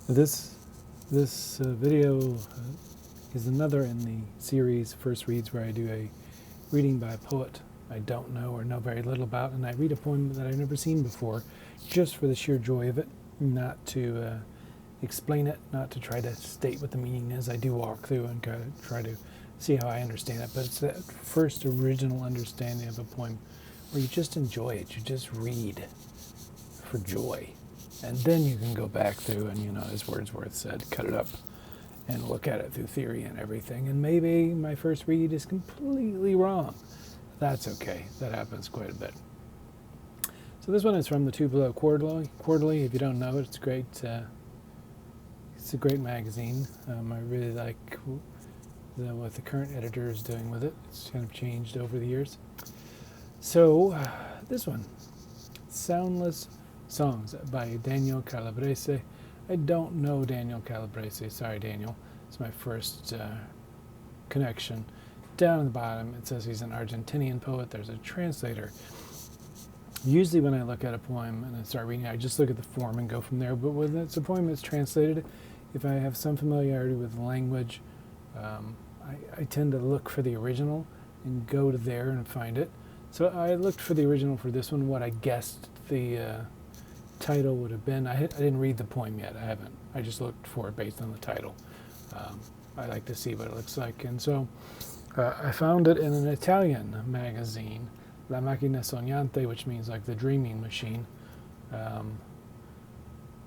This video is another in the series First Reads, where I do a reading by a poet I don't know or know very little about, and I read a poem that I've never seen before, just for the sheer joy of it, not to explain it, not to try to state what the meaning is. I do walk through and try to see how I understand it, but it's that first original understanding of a poem where you just enjoy it, you just read for joy. And then you can go back through and, as Wordsworth said, cut it up and look at it through theory and everything. And maybe my first read is completely wrong. That's okay. That happens quite a bit. So this one is from the Tupelo Quarterly. If you don't know it, it's great. It's a great magazine. I really like what the current editor is doing with it. It's kind of changed over the years. So this one, Soundless Songs by Daniel Calabrese. I don't know Daniel Calabrese. Sorry, Daniel. It's my first connection. Down at the bottom, it says he's an Argentinian poet. There's a translator. Usually when I look at a poem and I start reading, I just look at the form and go from there. But when it's a poem that's translated, if I have some familiarity with the language, I tend to look for the original and go to there and find it. So I looked for the original for this one, what I guessed the title would have been. I didn't read the poem yet. I haven't. I just looked for it based on the title. I like to see what it looks like. And so I found it in an Italian magazine, La Macchina Sognante, which means like the dreaming machine.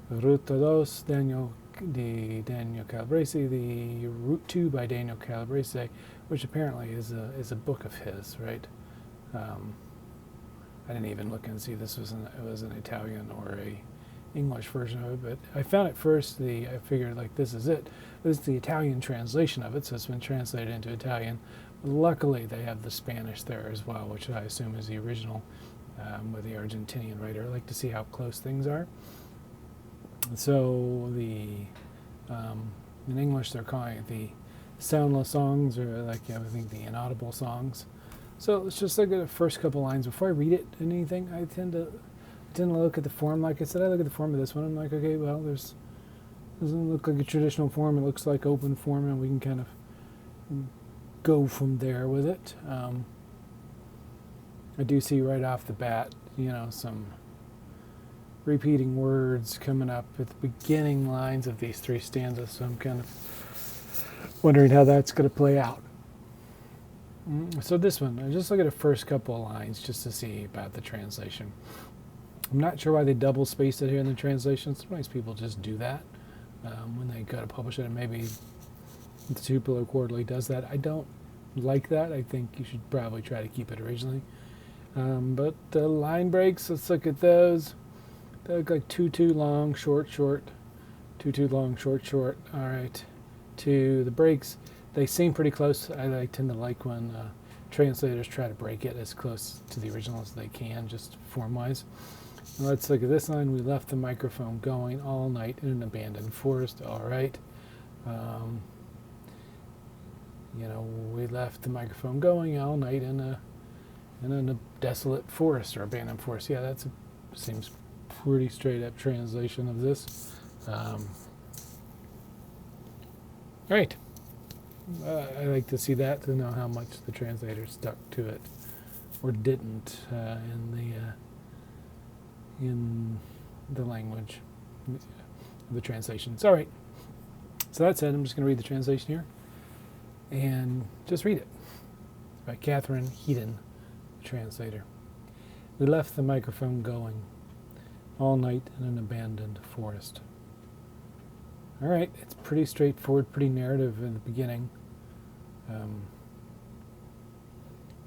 Ruta dos, Daniel Calabrese, the Route 2 by Daniel Calabrese, which apparently is a book of his, right? I didn't even look and see it was an Italian or a English version of it, but I found it first. I figured like this is it. This is the Italian translation of it, so it's been translated into Italian. Luckily, they have the Spanish there as well, which I assume is the original with the Argentinian writer. I like to see how close things are. So in English they're calling it the Soundless Songs, or I think the inaudible songs. So let's just look at the first couple lines before I read it. Anything, I tend to look at the form. Like I said, I look at the form of this one. I'm like, okay, well, doesn't look like a traditional form. It looks like open form, and we can kind of go from there with it. I do see right off the bat, some repeating words coming up at the beginning lines of these three stanzas. So I'm kind of wondering how that's going to play out. So this one, I just look at the first couple of lines just to see about the translation. I'm not sure why they double spaced it here in the translation. Sometimes people just do that when they go to publish it, and maybe the Tupelo Quarterly does that. I don't like that. I think you should probably try to keep it originally. But the line breaks, let's look at those. They look like too long, short, too long, short. All right, to the breaks. They seem pretty close. I tend to like when translators try to break it as close to the original as they can, just form-wise. Let's look at this line. We left the microphone going all night in an abandoned forest. All right. We left the microphone going all night in a desolate forest or abandoned forest. Yeah, seems pretty straight up translation of this. All right. I like to see that, to know how much the translator stuck to it or didn't in the language of the translations. All right. So that said, I'm just going to read the translation here and just read it. It's by Catherine Heaton, the translator. We left the microphone going all night in an abandoned forest. All right. It's pretty straightforward, pretty narrative in the beginning.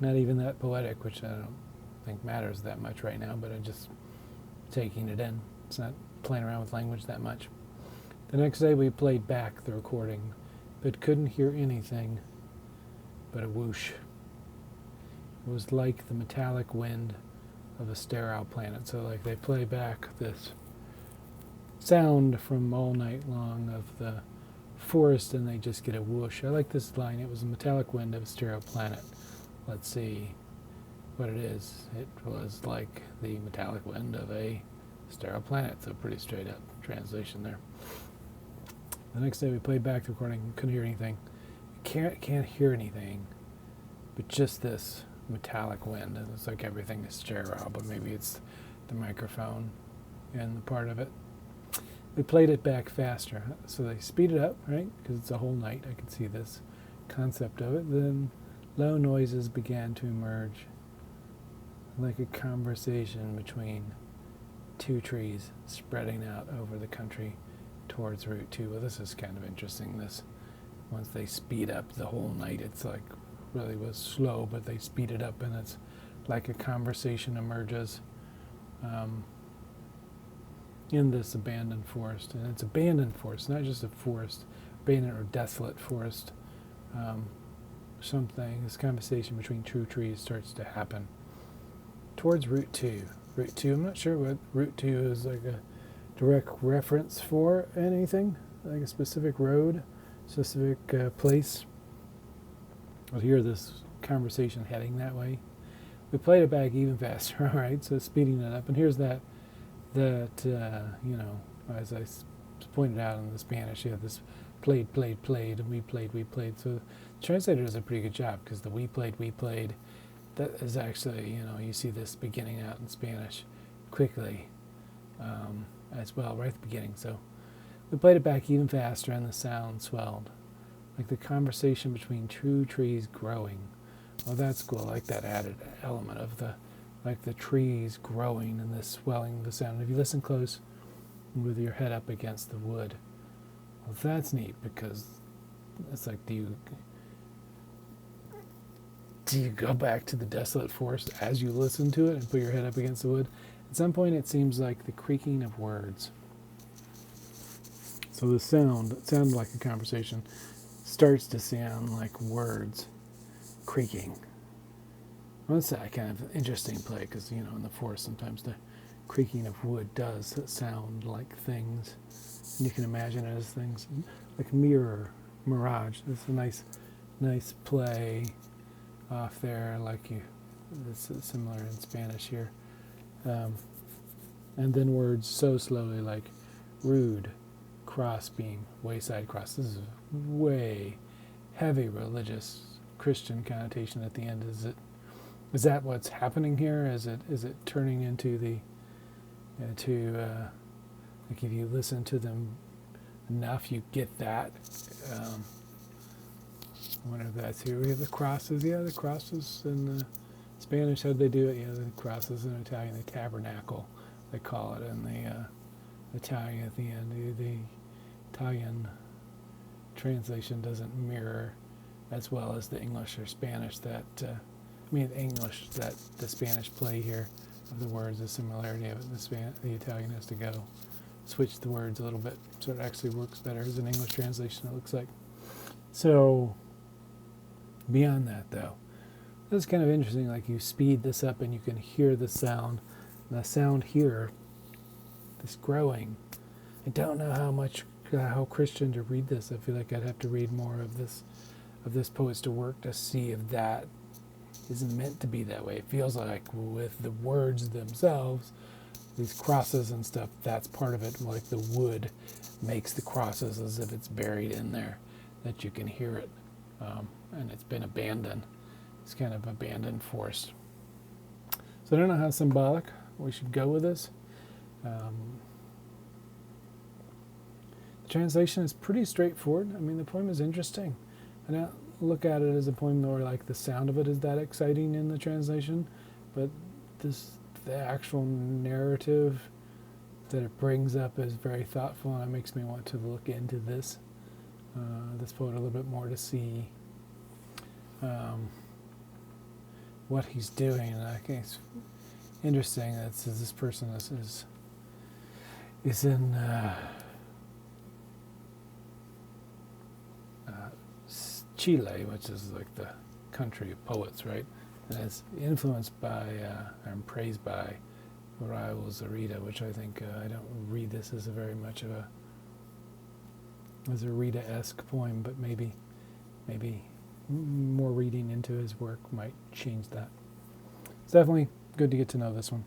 Not even that poetic, which I don't think matters that much right now, but I'm just taking it in. It's not playing around with language that much. The next day we played back the recording, but couldn't hear anything but a whoosh. It was like the metallic wind of a sterile planet. So like they play back this sound from all night long of the forest, and they just get a whoosh. I like this line. It was a metallic wind of a sterile planet. Let's see what it is. It was like the metallic wind of a sterile planet. So pretty straight up translation there. The next day we played back the recording, couldn't hear anything. Can't hear anything, but just this metallic wind. And it's like everything is sterile, but maybe it's the microphone and the part of it. We played it back faster, so they speed it up, right? Because it's a whole night. I could see this concept of it. Then low noises began to emerge, like a conversation between two trees spreading out over the country towards Route 2. Well, this is kind of interesting. This, once they speed up the whole night, it's like really was slow, but they speed it up, and it's like a conversation emerges in this abandoned forest. And it's abandoned forest, not just a forest, abandoned or desolate forest. This conversation between two trees starts to happen towards Route 2. Route 2, I'm not sure what Route 2 is, like a direct reference for anything, like a specific road, specific place. I'll hear this conversation heading that way. We played it back even faster, all right, so speeding it up. And here's that as I pointed out in the Spanish, you have this played, and we played. So the translator does a pretty good job, because the we played, that is actually, you see this beginning out in Spanish quickly as well, right at the beginning. So we played it back even faster, and the sound swelled, like the conversation between two trees growing. Well, that's cool. I like that added element of the trees growing and the swelling of the sound. If you listen close with your head up against the wood, well, that's neat, because it's like, do you go back to the desolate forest as you listen to it and put your head up against the wood? At some point, it seems like the creaking of words. So the sound that sounded like a conversation starts to sound like words creaking. Well, that's that kind of interesting play, because, in the forest, sometimes the creaking of wood does sound like things. And you can imagine it as things like mirage. It's a nice play off there, it's similar in Spanish here. And then words so slowly, like rude, crossbeam, wayside cross. This is way heavy religious Christian connotation at the end. Is that what's happening here? Is it turning into like, if you listen to them enough, you get that? I wonder if that's here. We have the crosses. Yeah, the crosses in the Spanish. How'd they do it? Yeah, the crosses in Italian, the tabernacle, they call it, and the Italian at the end. The Italian translation doesn't mirror as well as the English or Spanish that the Spanish play here of the words, the similarity of it. The Italian has to go switch the words a little bit, so it actually works better as an English translation, it looks like. So beyond that, though, it's kind of interesting. Like, you speed this up and you can hear the sound. And the sound here, this growing. I don't know how Christian to read this. I feel like I'd have to read more of this poet's work to see if that isn't meant to be that way. It feels like with the words themselves, these crosses and stuff, that's part of it. Like the wood makes the crosses as if it's buried in there, that you can hear it. And it's been abandoned. It's kind of abandoned forest. So I don't know how symbolic we should go with this. The translation is pretty straightforward. I mean, the poem is interesting. I don't look at it as a poem where like the sound of it is that exciting in the translation, but the actual narrative that it brings up is very thoughtful, and it makes me want to look into this poet a little bit more to see what he's doing. And I think it's interesting that this person is in Chile, which is like the country of poets, right? And it's influenced by and praised by Raul Zarita, which I think I don't read this as a very much of a Rita-esque poem, but maybe more reading into his work might change that. It's definitely good to get to know this one.